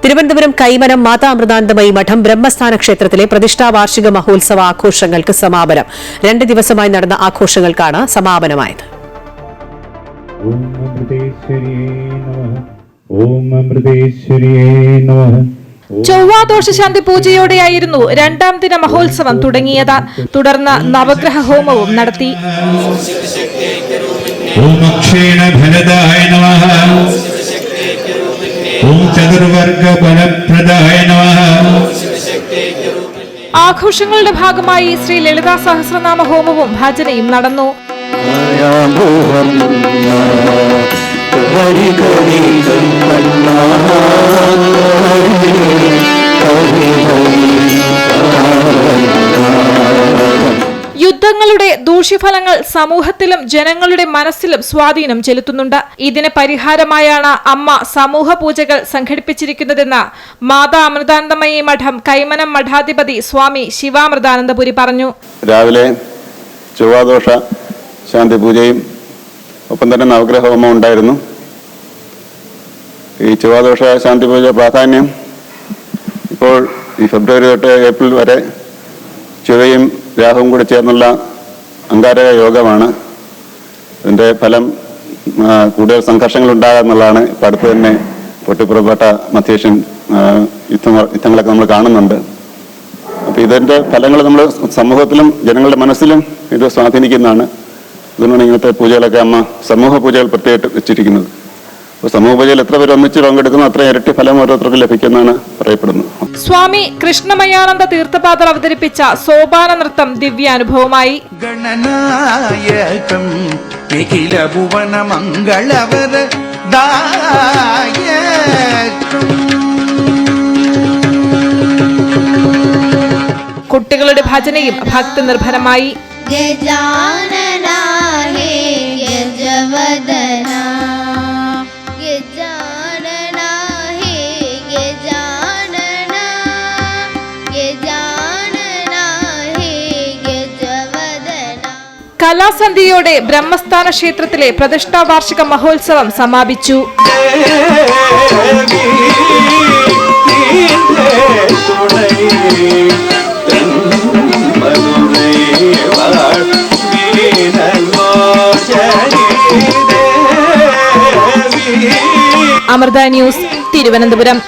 തിരുവനന്തപുരം കൈമനം മാതാ അമൃതാനന്ദമയി മഠം ബ്രഹ്മസ്ഥാന ക്ഷേത്രത്തിലെ പ്രതിഷ്ഠാ വാർഷിക മഹോത്സവ ആഘോഷങ്ങൾക്ക് സമാപനം. 2 ദിവസമായി നടന്ന ആഘോഷങ്ങൾക്കാണ് സമാപനമായത്. ചൊവ്വാദോഷശാന്തി പൂജയോടെയായിരുന്നു 2ാം ദിന മഹോത്സവം തുടങ്ങിയത്. തുടർന്ന് നവഗ്രഹ ഹോമവും നടത്തി. ആഘോഷങ്ങളുടെ ഭാഗമായി ശ്രീ ലളിതാ സഹസ്രനാമ ഹോമവും ഭജനയും നടന്നു. യുദ്ധങ്ങളുടെ ദൂഷ്യഫലങ്ങൾ സമൂഹത്തിലും ജനങ്ങളുടെ മനസ്സിലും സ്വാധീനം ചെലുത്തുന്നുണ്ട്. ഇതിന് പരിഹാരമായാണ് അമ്മ സമൂഹ പൂജകൾ സംഘടിപ്പിച്ചിരിക്കുന്നതെന്ന് മാതാ അമൃതാനന്ദമയി മഠം കൈമനം മഠാധിപതി സ്വാമി ശിവാമൃതാനന്ദപുരി പറഞ്ഞു. രാവിലെ ചൊവ്വാദോഷ ശാന്തി പൂജയും ഒപ്പം തന്നെ നവഗ്രഹ ഹോമം ഉണ്ടായിരുന്നു. ഈ ചൊവ്വാദോഷ ശാന്തി പൂജ പ്രാധാന്യം ഇപ്പോൾ ഈ ഫെബ്രുവരി തൊട്ട് ഏപ്രിൽ വരെ ചൊവ്വയും രാഹുവും കൂടി ചേർന്നുള്ള അങ്കാരക യോഗമാണ്. ഇതിൻ്റെ ഫലം കൂടുതൽ സംഘർഷങ്ങൾ ഉണ്ടാകാമെന്നുള്ളതാണ്. ഇപ്പം അടുത്ത് തന്നെ പൊട്ടിപ്പുറപ്പെട്ട മധ്യേഷ്യൻ യുദ്ധങ്ങളൊക്കെ നമ്മൾ കാണുന്നുണ്ട്. അപ്പോൾ ഇതിൻ്റെ ഫലങ്ങൾ നമ്മൾ സമൂഹത്തിലും ജനങ്ങളുടെ മനസ്സിലും ഇത് സ്വാധീനിക്കുന്നതാണ്. അതുകൊണ്ടാണ് ഇങ്ങനത്തെ പൂജകളൊക്കെ അമ്മ സമൂഹ പൂജകൾ പ്രത്യേകം വെച്ചിരിക്കുന്നത്. അപ്പോൾ സമൂഹ പൂജയിൽ എത്ര പേര് ഒന്നിച്ച് പങ്കെടുക്കുന്നു അത്ര ഇരട്ടി ഫലം ഓരോരുത്തർക്കും ലഭിക്കുമെന്നാണ് പറയപ്പെടുന്നത്. സ്വാമി കൃഷ്ണമയാനന്ദ തീർത്ഥപാദർ അവതരിപ്പിച്ച സോപാന നൃത്തം ദിവ്യാനുഭവമായി. കുട്ടികളുടെ ഭജനയും ഭക്തി നിർഭരമായി. കലാസന്ധ്യയോടെ ബ്രഹ്മസ്ഥാന ക്ഷേത്രത്തിലെ പ്രതിഷ്ഠാ വാർഷിക മഹോത്സവം സമാപിച്ചു. അമൃത ന്യൂസ്, തിരുവനന്തപുരം.